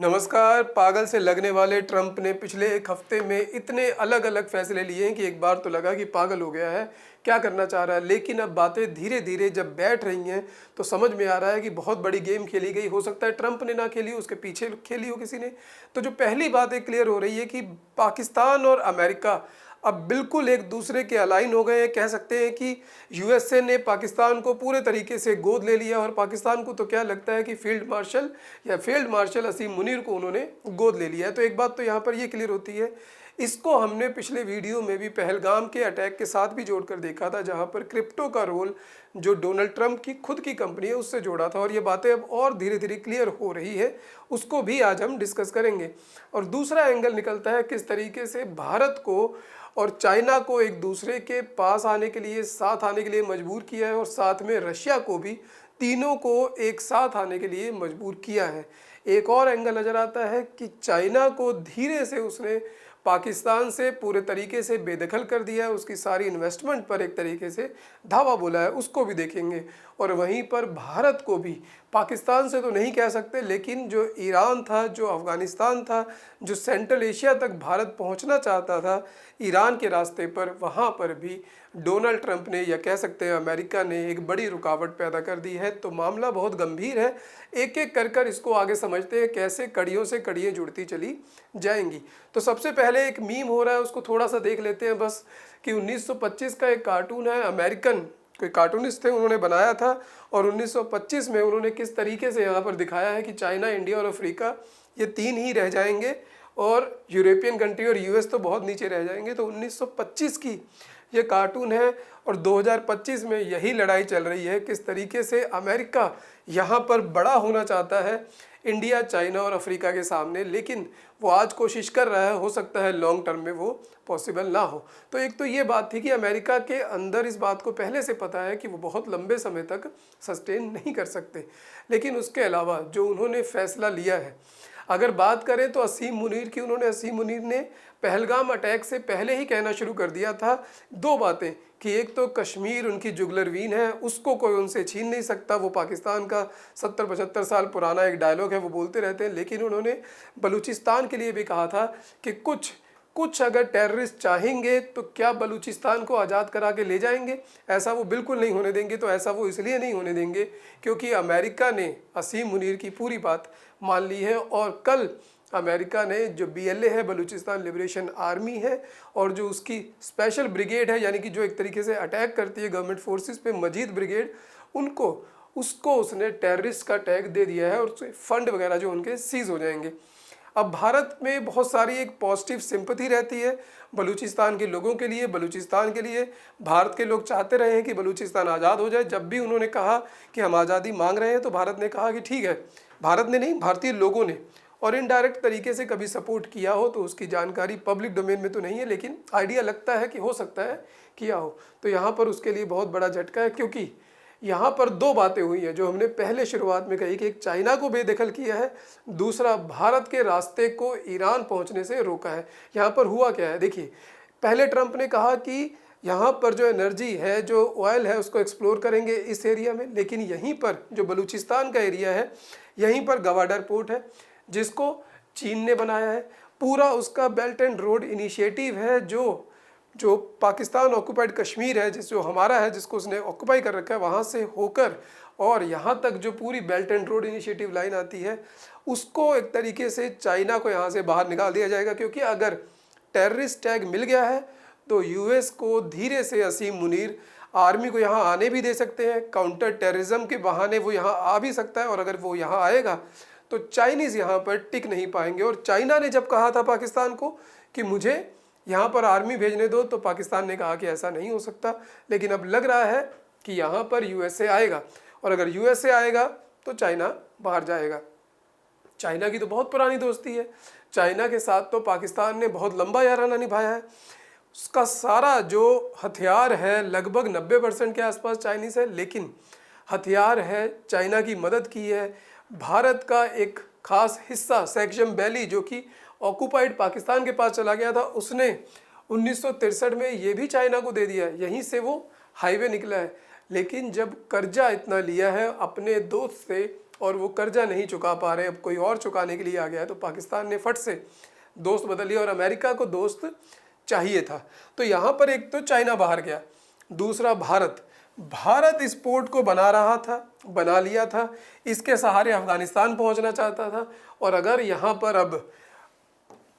नमस्कार। पागल से लगने वाले ट्रंप ने पिछले एक हफ्ते में इतने अलग अलग फैसले लिए हैं कि एक बार तो लगा कि पागल हो गया है, क्या करना चाह रहा है। लेकिन अब बातें धीरे धीरे जब बैठ रही हैं तो समझ में आ रहा है कि बहुत बड़ी गेम खेली गई। हो सकता है ट्रंप ने ना खेली, उसके पीछे खेली हो किसी ने। तो जो पहली बात एक क्लियर हो रही है कि पाकिस्तान और अमेरिका अब बिल्कुल एक दूसरे के अलाइन हो गए हैं। कह सकते हैं कि यूएसए ने पाकिस्तान को पूरे तरीके से गोद ले लिया और पाकिस्तान को तो क्या लगता है कि फील्ड मार्शल असीम मुनीर को उन्होंने गोद ले लिया है। तो एक बात तो यहाँ पर ये क्लियर होती है। इसको हमने पिछले वीडियो में भी पहलगाम के अटैक के साथ भी जोड़कर देखा था, जहाँ पर क्रिप्टो का रोल जो डोनाल्ड ट्रंप की खुद की कंपनी है उससे जोड़ा था। और ये बातें अब और धीरे धीरे क्लियर हो रही है, उसको भी आज हम डिस्कस करेंगे। और दूसरा एंगल निकलता है किस तरीके से भारत को और चाइना को एक दूसरे के पास आने के लिए, साथ आने के लिए मजबूर किया है, और साथ में रशिया को भी, तीनों को एक साथ आने के लिए मजबूर किया है। एक और एंगल नज़र आता है कि चाइना को धीरे से उसने पाकिस्तान से पूरे तरीके से बेदखल कर दिया है, उसकी सारी इन्वेस्टमेंट पर एक तरीके से धावा बोला है, उसको भी देखेंगे। और वहीं पर भारत को भी, पाकिस्तान से तो नहीं कह सकते, लेकिन जो ईरान था, जो अफ़गानिस्तान था, जो सेंट्रल एशिया तक भारत पहुंचना चाहता था ईरान के रास्ते पर, वहां पर भी डोनाल्ड ट्रंप ने, या कह सकते हैं अमेरिका ने, एक बड़ी रुकावट पैदा कर दी है। तो मामला बहुत गंभीर है। एक एक कर इसको आगे समझते हैं कैसे कड़ियों से कड़ियाँ जुड़ती चली जाएंगी। तो सबसे पहले एक मीम हो रहा है, उसको थोड़ा सा देख लेते हैं बस, कि 1925 का एक कार्टून है, अमेरिकन कोई कार्टूनिस्ट थे, उन्होंने बनाया था। और 1925 में उन्होंने किस तरीके से यहाँ पर दिखाया है कि चाइना, इंडिया और अफ्रीका ये तीन ही रह जाएंगे और यूरोपियन कंट्री और यूएस तो बहुत नीचे रह जाएंगे। तो 1925 की ये कार्टून है और 2025 में यही लड़ाई चल रही है, किस तरीके से अमेरिका यहाँ पर बड़ा होना चाहता है इंडिया, चाइना और अफ्रीका के सामने। लेकिन वो आज कोशिश कर रहा है, हो सकता है लॉन्ग टर्म में वो पॉसिबल ना हो। तो एक तो ये बात थी कि अमेरिका के अंदर इस बात को पहले से पता है कि वो बहुत लंबे समय तक सस्टेन नहीं कर सकते। लेकिन उसके अलावा जो उन्होंने फैसला लिया है, अगर बात करें तो असीम मुनीर की, असीम मुनीर ने पहलगाम अटैक से पहले ही कहना शुरू कर दिया था दो बातें, कि एक तो कश्मीर उनकी जुगलरवीन है, उसको कोई उनसे छीन नहीं सकता। वो पाकिस्तान का 70-75 साल पुराना एक डायलॉग है, वो बोलते रहते हैं। लेकिन उन्होंने बलूचिस्तान के लिए भी कहा था कि कुछ अगर टेररिस्ट चाहेंगे तो क्या बलूचिस्तान को आज़ाद करा के ले जाएंगे, ऐसा वो बिल्कुल नहीं होने देंगे। तो ऐसा वो इसलिए नहीं होने देंगे क्योंकि अमेरिका ने असीम मुनीर की पूरी बात मान ली है। और कल अमेरिका ने जो BLA है, बलूचिस्तान लिबरेशन आर्मी है, और जो उसकी स्पेशल ब्रिगेड है, यानी कि जो एक तरीके से अटैक करती है गवर्नमेंट फोर्सेस पे, मजीद ब्रिगेड, उसको उसने टेररिस्ट का टैग दे दिया है और फंड वगैरह जो उनके सीज हो जाएंगे। अब भारत में बहुत सारी एक पॉजिटिव सिंपैथी रहती है बलूचिस्तान के लोगों के लिए, बलूचिस्तान के लिए। भारत के लोग चाहते रहे हैं कि बलूचिस्तान आज़ाद हो जाए। जब भी उन्होंने कहा कि हम आज़ादी मांग रहे हैं तो भारत ने कहा कि ठीक है, भारत ने नहीं, भारतीय लोगों ने, और इनडायरेक्ट तरीके से कभी सपोर्ट किया हो तो उसकी जानकारी पब्लिक डोमेन में तो नहीं है, लेकिन आइडिया लगता है कि हो सकता है किया हो। तो यहाँ पर उसके लिए बहुत बड़ा झटका है, क्योंकि यहाँ पर दो बातें हुई हैं जो हमने पहले शुरुआत में कही, कि एक चाइना को बेदखल किया है, दूसरा भारत के रास्ते को ईरान पहुँचने से रोका है। यहाँ पर हुआ क्या है, देखिए, पहले ट्रंप ने कहा कि यहाँ पर जो एनर्जी है, जो ऑयल है, उसको एक्सप्लोर करेंगे इस एरिया में। लेकिन यहीं पर जो बलूचिस्तान का एरिया है, यहीं पर गवाडर पोर्ट है जिसको चीन ने बनाया है। पूरा उसका बेल्ट एंड रोड इनिशिएटिव है, जो पाकिस्तान ऑक्युपाइड कश्मीर है, जो हमारा है, जिसको उसने ऑक्युपाई कर रखा है, वहाँ से होकर और यहाँ तक जो पूरी belt and road initiative line आती है, उसको एक तरीके से चाइना को यहाँ से बाहर निकाल दिया जाएगा। क्योंकि अगर टेररिस्ट टैग मिल गया है तो यूएस को धीरे से असीम मुनीर आर्मी को यहाँ आने भी दे सकते हैं, काउंटर टेररिज्म के बहाने वो यहाँ आ भी सकता है। और अगर वो यहाँ आएगा तो चाइनीज़ यहाँ पर टिक नहीं पाएंगे। और चाइना ने जब कहा था पाकिस्तान को कि मुझे यहाँ पर आर्मी भेजने दो, तो पाकिस्तान ने कहा कि ऐसा नहीं हो सकता। लेकिन अब लग रहा है कि यहाँ पर यूएसए आएगा, और अगर यूएसए आएगा तो चाइना बाहर जाएगा। चाइना की तो बहुत पुरानी दोस्ती है, चाइना के साथ तो पाकिस्तान ने बहुत लंबा याराना निभाया है। उसका सारा जो हथियार है लगभग 90% के आसपास चाइनीज़ है, लेकिन हथियार है, चाइना की मदद की है। भारत का एक खास हिस्सा सेक्शम वैली, जो कि ऑक्युपाइड पाकिस्तान के पास चला गया था, उसने 1963 में ये भी चाइना को दे दिया है। यहीं से वो हाईवे निकला है। लेकिन जब कर्जा इतना लिया है अपने दोस्त से, और वो कर्जा नहीं चुका पा रहे, अब कोई और चुकाने के लिए आ गया है, तो पाकिस्तान ने फट से दोस्त बदल लिया और अमेरिका को दोस्त चाहिए था। तो यहाँ पर एक तो चाइना बाहर गया, दूसरा भारत इस पोर्ट को बना लिया था, इसके सहारे अफगानिस्तान पहुंचना चाहता था। और अगर यहाँ पर अब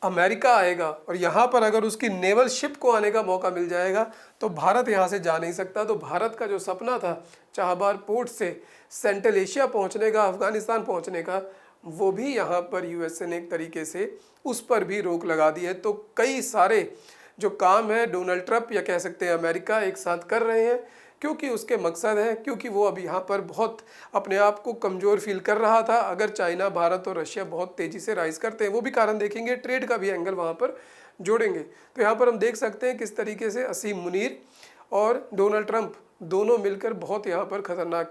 अमेरिका आएगा और यहाँ पर अगर उसकी नेवल शिप को आने का मौका मिल जाएगा तो भारत यहाँ से जा नहीं सकता। तो भारत का जो सपना था चाबहार पोर्ट से सेंट्रल एशिया पहुँचने का, अफगानिस्तान पहुँचने का, वो भी यहाँ पर यूएसए ने एक तरीके से उस पर भी रोक लगा दी है। तो कई सारे जो काम है डोनाल्ड ट्रंप या कह सकते हैं अमेरिका एक साथ कर रहे हैं, क्योंकि उसके मकसद है, क्योंकि वो अब यहाँ पर बहुत अपने आप को कमज़ोर फील कर रहा था। अगर चाइना, भारत और रशिया बहुत तेज़ी से राइज करते हैं, वो भी कारण देखेंगे, ट्रेड का भी एंगल वहाँ पर जोड़ेंगे। तो यहाँ पर हम देख सकते हैं किस तरीके से असीम मुनीर और डोनाल्ड ट्रंप दोनों मिलकर बहुत यहाँ पर खतरनाक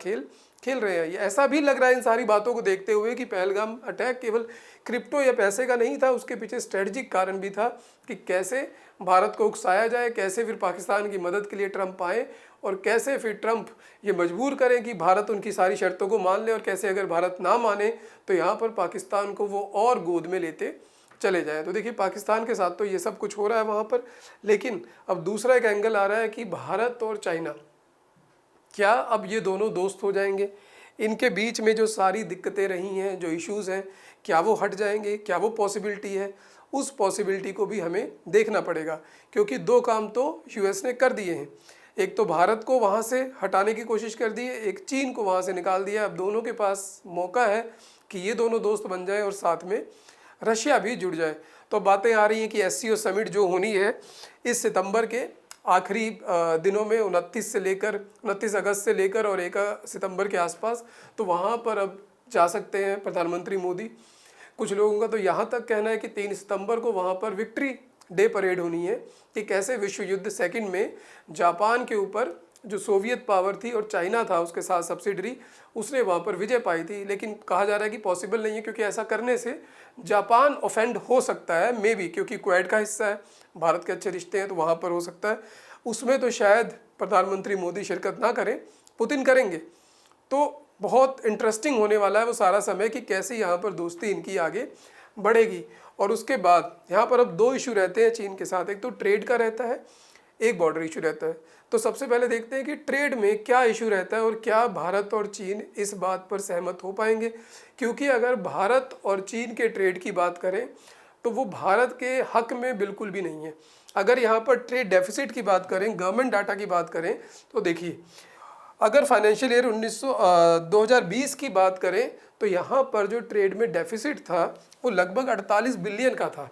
खेल रहे हैं। ये ऐसा भी लग रहा है इन सारी बातों को देखते हुए कि पहलगाम अटैक केवल क्रिप्टो या पैसे का नहीं था, उसके पीछे स्ट्रेटजिक कारण भी था कि कैसे भारत को उकसाया जाए, कैसे फिर पाकिस्तान की मदद के लिए ट्रंप आए और कैसे फिर ट्रंप ये मजबूर करें कि भारत उनकी सारी शर्तों को मान ले, और कैसे अगर भारत ना माने तो यहाँ पर पाकिस्तान को वो और गोद में लेते चले जाए। तो देखिए पाकिस्तान के साथ तो ये सब कुछ हो रहा है वहाँ पर, लेकिन अब दूसरा एक एंगल आ रहा है कि भारत और चाइना, क्या अब ये दोनों दोस्त हो जाएंगे? इनके बीच में जो सारी दिक्कतें रही हैं, जो इश्यूज़ हैं, क्या वो हट जाएंगे? क्या वो पॉसिबिलिटी है? उस पॉसिबिलिटी को भी हमें देखना पड़ेगा, क्योंकि दो काम तो यूएस ने कर दिए हैं। एक तो भारत को वहाँ से हटाने की कोशिश कर दी है, एक चीन को वहाँ से निकाल दिया। अब दोनों के पास मौका है कि ये दोनों दोस्त बन जाए और साथ में रशिया भी जुड़ जाए। तो बातें आ रही हैं कि एससीओ समिट जो होनी है इस सितंबर के आखिरी दिनों में 29 अगस्त से लेकर और 1 सितंबर के आसपास, तो वहाँ पर अब जा सकते हैं प्रधानमंत्री मोदी। कुछ लोगों का तो यहाँ तक कहना है कि 3 सितंबर को वहाँ पर विक्ट्री डे परेड होनी है कि कैसे विश्व युद्ध सेकंड में जापान के ऊपर जो सोवियत पावर थी और चाइना था उसके साथ सब्सिडरी, उसने वहाँ पर विजय पाई थी। लेकिन कहा जा रहा है कि पॉसिबल नहीं है, क्योंकि ऐसा करने से जापान ऑफेंड हो सकता है, मे बी, क्योंकि क्वेड का हिस्सा है, भारत के अच्छे रिश्ते हैं, तो वहाँ पर हो सकता है। उसमें तो शायद प्रधानमंत्री मोदी शिरकत ना करें, पुतिन करेंगे। तो बहुत इंटरेस्टिंग होने वाला है वो सारा समय कि कैसे यहाँ पर दोस्ती इनकी आगे बढ़ेगी। और उसके बाद यहाँ पर अब 2 इशू रहते हैं चीन के साथ, एक तो ट्रेड का रहता है, एक बॉर्डर इशू रहता है। तो सबसे पहले देखते हैं कि ट्रेड में क्या इशू रहता है और क्या भारत और चीन इस बात पर सहमत हो पाएंगे। क्योंकि अगर भारत और चीन के ट्रेड की बात करें तो वो भारत के हक में बिल्कुल भी नहीं है। अगर यहाँ पर ट्रेड डेफिसिट की बात करें, गवर्नमेंट डाटा की बात करें, तो देखिए अगर फाइनेंशियल ईयर 2020 की बात करें तो यहाँ पर जो ट्रेड में डेफिसिट था वो लगभग 48 बिलियन का था।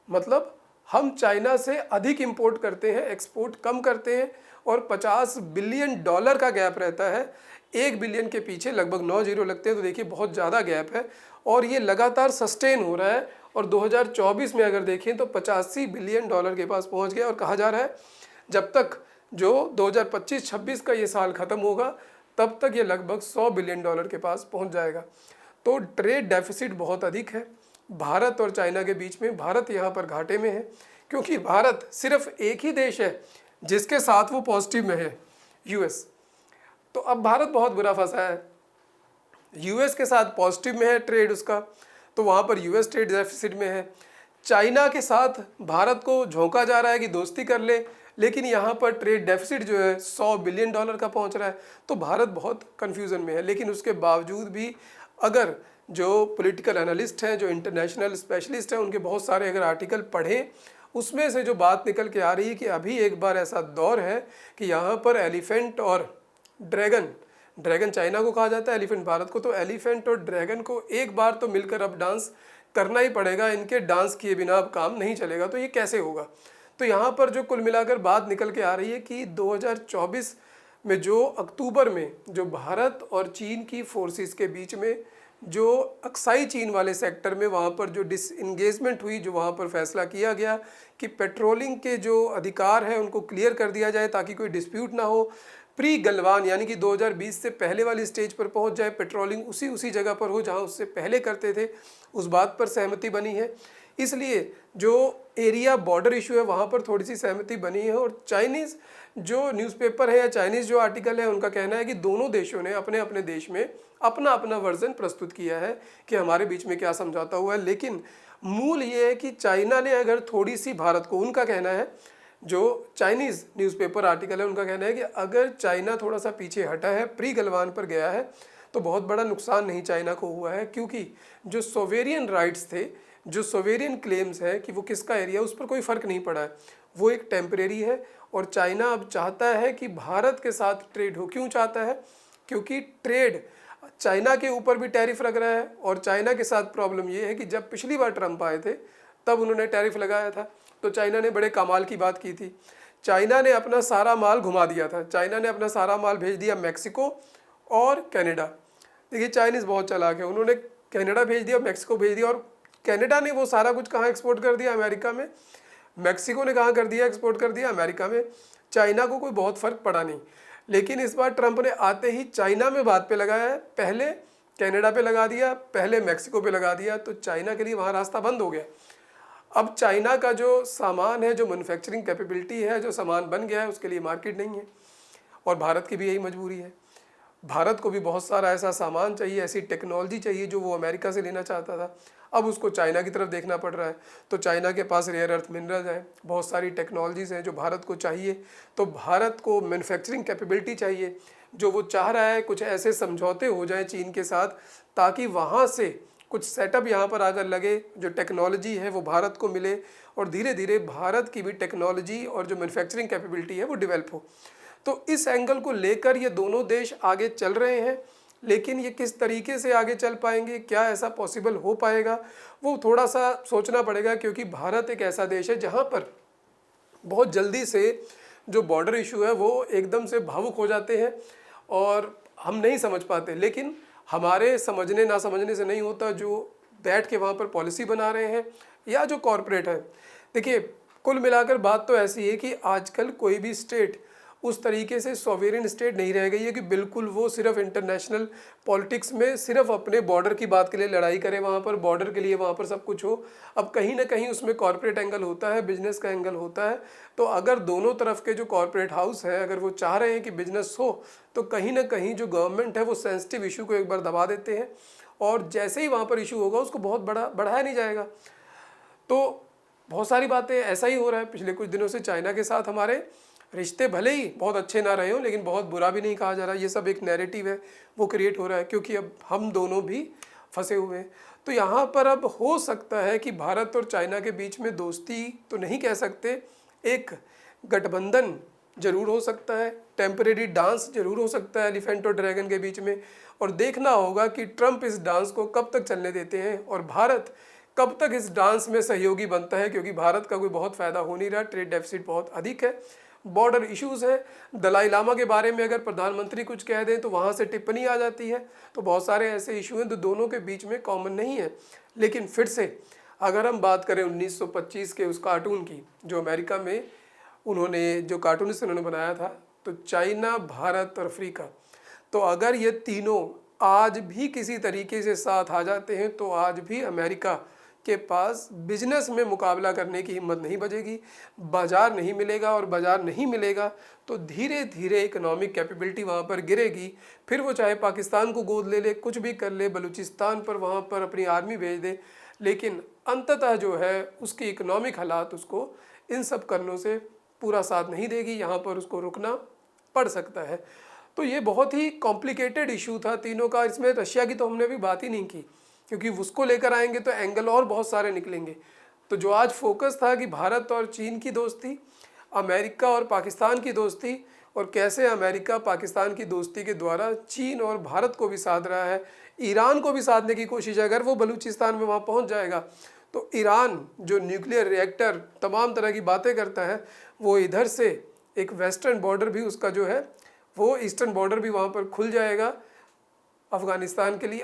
मतलब हम चाइना से अधिक इंपोर्ट करते हैं, एक्सपोर्ट कम करते हैं, और $50 बिलियन का गैप रहता है। 1 बिलियन के पीछे लगभग 9 जीरो लगते हैं। तो देखिए बहुत ज़्यादा गैप है और ये लगातार सस्टेन हो रहा है। और 2024 में अगर देखें तो $85 बिलियन के पास पहुंच गया, और कहा जा रहा है जब तक जो 2025-26 का ये साल ख़त्म होगा तब तक ये लगभग $100 बिलियन के पास पहुंच जाएगा। तो ट्रेड डेफिसिट बहुत अधिक है भारत और चाइना के बीच में। भारत यहाँ पर घाटे में है, क्योंकि भारत सिर्फ एक ही देश है जिसके साथ वो पॉजिटिव में है, यूएस। तो अब भारत बहुत बुरा फंसा है, यूएस के साथ पॉजिटिव में है ट्रेड उसका, तो वहाँ पर यूएस ट्रेड डेफिसिट में है। चाइना के साथ भारत को झोंका जा रहा है कि दोस्ती कर ले, लेकिन यहाँ पर ट्रेड डेफिसिट जो है $100 बिलियन का पहुँच रहा है। तो भारत बहुत कन्फ्यूज़न में है। लेकिन उसके बावजूद भी अगर जो पॉलिटिकल एनालिस्ट हैं, जो इंटरनेशनल स्पेशलिस्ट हैं, उनके बहुत सारे अगर आर्टिकल पढ़ें, उसमें से जो बात निकल के आ रही है कि अभी एक बार ऐसा दौर है कि यहाँ पर एलिफेंट और ड्रैगन चाइना को कहा जाता है, एलिफेंट भारत को, तो एलिफेंट और ड्रैगन को एक बार तो मिलकर अब डांस करना ही पड़ेगा। इनके डांस किए बिना अब काम नहीं चलेगा। तो ये कैसे होगा? तो यहाँ पर जो कुल मिलाकर बात निकल के आ रही है कि 2024 में जो अक्टूबर में जो भारत और चीन की फोर्सेस के बीच में जो अक्साई चीन वाले सेक्टर में वहाँ पर जो डिसएंगेजमेंट हुई, जो वहाँ पर फैसला किया गया कि पेट्रोलिंग के जो अधिकार हैं उनको क्लियर कर दिया जाए ताकि कोई डिस्प्यूट ना हो। प्री गलवान यानी कि 2020 से पहले वाली स्टेज पर पहुंच जाए, पेट्रोलिंग उसी जगह पर हो जहां उससे पहले करते थे, उस बात पर सहमति बनी है। इसलिए जो एरिया बॉर्डर इशू है वहाँ पर थोड़ी सी सहमति बनी है। और चाइनीज़ जो न्यूज़पेपर है या चाइनीज़ जो आर्टिकल है उनका कहना है कि दोनों देशों ने अपने अपने देश में अपना अपना वर्जन प्रस्तुत किया है कि हमारे बीच में क्या समझौता हुआ है। लेकिन मूल ये है कि चाइना ने अगर थोड़ी सी भारत को, उनका कहना है, जो चाइनीज़ न्यूज़पेपर आर्टिकल है उनका कहना है कि अगर चाइना थोड़ा सा पीछे हटा है, प्री गलवान पर गया है, तो बहुत बड़ा नुकसान नहीं चाइना को हुआ है, क्योंकि जो सोवेरियन राइट्स थे, जो सोवेरियन क्लेम्स है कि वो किसका एरिया, उस पर कोई फ़र्क नहीं पड़ा है, वो एक टेम्परेरी है। और चाइना अब चाहता है कि भारत के साथ ट्रेड हो। क्यों चाहता है? क्योंकि ट्रेड, चाइना के ऊपर भी टैरिफ लग रहा है। और चाइना के साथ प्रॉब्लम ये है कि जब पिछली बार ट्रंप आए थे तब उन्होंने टैरिफ लगाया था, तो चाइना ने बड़े कमाल की बात की थी। चाइना ने अपना सारा माल घुमा दिया था। चाइना ने अपना सारा माल भेज दिया मैक्सिको और कनाडा। देखिए चाइनीज़ बहुत चालाक है, उन्होंने कनाडा भेज दिया, मैक्सिको भेज दिया, और कनाडा ने वो सारा कुछ कहाँ एक्सपोर्ट कर दिया? अमेरिका में। मैक्सिको ने कहाँ कर दिया? एक्सपोर्ट कर दिया अमेरिका में। चाइना को कोई बहुत फ़र्क पड़ा नहीं। लेकिन इस बार ट्रंप ने आते ही चाइना में बात पे लगाया है, पहले कनाडा पे लगा दिया, पहले मैक्सिको पे लगा दिया, तो चाइना के लिए वहाँ रास्ता बंद हो गया। अब चाइना का जो सामान है, जो मैन्युफैक्चरिंग कैपेबिलिटी है, जो सामान बन गया है, उसके लिए मार्केट नहीं है। और भारत की भी यही मजबूरी है। भारत को भी बहुत सारा ऐसा सामान चाहिए, ऐसी टेक्नोलॉजी चाहिए जो वो अमेरिका से लेना चाहता था, अब उसको चाइना की तरफ देखना पड़ रहा है। तो चाइना के पास रेयर अर्थ मिनरल्स हैं, बहुत सारी टेक्नोलॉजीज़ हैं जो भारत को चाहिए। तो भारत को मैन्युफैक्चरिंग कैपेबिलिटी चाहिए, जो वो चाह रहा है कुछ ऐसे समझौते हो जाए चीन के साथ, ताकि वहाँ से कुछ सेटअप यहाँ पर आकर लगे, जो टेक्नोलॉजी है वो भारत को मिले, और धीरे धीरे भारत की भी टेक्नोलॉजी और जो मैन्युफैक्चरिंग कैपेबिलिटी है वो डेवलप हो। तो इस एंगल को लेकर ये दोनों देश आगे चल रहे हैं। लेकिन ये किस तरीके से आगे चल पाएंगे, क्या ऐसा पॉसिबल हो पाएगा, वो थोड़ा सा सोचना पड़ेगा। क्योंकि भारत एक ऐसा देश है जहाँ पर बहुत जल्दी से जो बॉर्डर इशू है वो एकदम से भावुक हो जाते हैं और हम नहीं समझ पाते। लेकिन हमारे समझने ना समझने से नहीं होता, जो बैठ के वहाँ पर पॉलिसी बना रहे हैं या जो कॉरपोरेट है। देखिए कुल मिलाकर बात तो ऐसी है कि आजकल कोई भी स्टेट उस तरीके से सॉवेरियन स्टेट नहीं रह गई है कि बिल्कुल वो सिर्फ इंटरनेशनल पॉलिटिक्स में सिर्फ अपने बॉर्डर की बात के लिए लड़ाई करे, वहाँ पर बॉर्डर के लिए वहाँ पर सब कुछ हो। अब कहीं ना कहीं उसमें कॉर्पोरेट एंगल होता है, बिजनेस का एंगल होता है। तो अगर दोनों तरफ के जो कॉर्पोरेट हाउस है अगर वो चाह रहे हैं कि बिजनेस हो, तो कहीं ना कहीं जो गवर्नमेंट है वो सेंसिटिव इशू को एक बार दबा देते हैं, और जैसे ही वहाँ पर इशू होगा उसको बहुत बढ़ाया नहीं जाएगा। तो बहुत सारी बातें ऐसा ही हो रहा है। पिछले कुछ दिनों से चाइना के साथ हमारे रिश्ते भले ही बहुत अच्छे ना रहे हों, लेकिन बहुत बुरा भी नहीं कहा जा रहा। ये सब एक नैरेटिव है वो क्रिएट हो रहा है, क्योंकि अब हम दोनों भी फंसे हुए हैं। तो यहाँ पर अब हो सकता है कि भारत और चाइना के बीच में दोस्ती तो नहीं कह सकते, एक गठबंधन जरूर हो सकता है, टेम्परेरी डांस जरूर हो सकता है एलिफेंट और ड्रैगन के बीच में। और देखना होगा कि ट्रंप इस डांस को कब तक चलने देते हैं और भारत कब तक इस डांस में सहयोगी बनता है, क्योंकि भारत का कोई बहुत फ़ायदा हो नहीं रहा। ट्रेड डेफिसिट बहुत अधिक है, बॉर्डर इश्यूज है। दलाई लामा के बारे में अगर प्रधानमंत्री कुछ कह दें तो वहाँ से टिप्पणी आ जाती है। तो बहुत सारे ऐसे इशू हैं जो दोनों के बीच में कॉमन नहीं है। लेकिन फिर से अगर हम बात करें 1925 के उस कार्टून की, जो अमेरिका में उन्होंने जो कार्टूनिस्ट उन्होंने बनाया था, तो चाइना, भारत और अफ्रीका, तो अगर ये तीनों आज भी किसी तरीके से साथ आ जाते हैं तो आज भी अमेरिका के पास बिजनेस में मुकाबला करने की हिम्मत नहीं बचेगी, बाज़ार नहीं मिलेगा, और बाज़ार नहीं मिलेगा तो धीरे धीरे इकोनॉमिक कैपेबिलिटी वहाँ पर गिरेगी। फिर वो चाहे पाकिस्तान को गोद ले ले, कुछ भी कर ले, बलूचिस्तान पर वहाँ पर अपनी आर्मी भेज दे, लेकिन अंततः जो है उसकी इकोनॉमिक हालात उसको इन सब करनों से पूरा साथ नहीं देगी, यहाँ पर उसको रुकना पड़ सकता है। तो ये बहुत ही कॉम्प्लिकेटेड इशू था तीनों का। इसमें रशिया की तो हमने अभी बात ही नहीं की, क्योंकि उसको लेकर आएंगे तो एंगल और बहुत सारे निकलेंगे। तो जो आज फोकस था कि भारत और चीन की दोस्ती, अमेरिका और पाकिस्तान की दोस्ती, और कैसे अमेरिका पाकिस्तान की दोस्ती के द्वारा चीन और भारत को भी साध रहा है, ईरान को भी साधने की कोशिश है। अगर वो बलूचिस्तान में वहाँ पहुँच जाएगा तो ईरान जो न्यूक्लियर रिएक्टर तमाम तरह की बातें करता है, वो इधर से एक वेस्टर्न बॉर्डर भी उसका जो है वो ईस्टर्न बॉर्डर भी वहाँ पर खुल जाएगा अफ़गानिस्तान के लिए,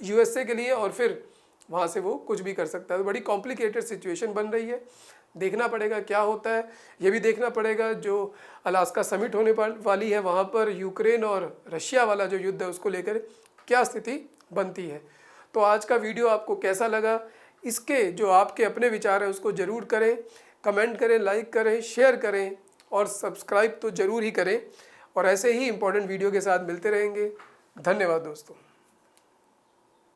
यूएसए के लिए, और फिर वहाँ से वो कुछ भी कर सकता है। तो बड़ी कॉम्प्लिकेटेड सिचुएशन बन रही है। देखना पड़ेगा क्या होता है। ये भी देखना पड़ेगा जो अलास्का समिट होने वाली है, वहाँ पर यूक्रेन और रशिया वाला जो युद्ध है उसको लेकर क्या स्थिति बनती है। तो आज का वीडियो आपको कैसा लगा, इसके जो आपके अपने विचार हैं उसको ज़रूर करें, कमेंट करें, लाइक करें, शेयर करें और सब्सक्राइब तो ज़रूर ही करें। और ऐसे ही इम्पोर्टेंट वीडियो के साथ मिलते रहेंगे। धन्यवाद दोस्तों।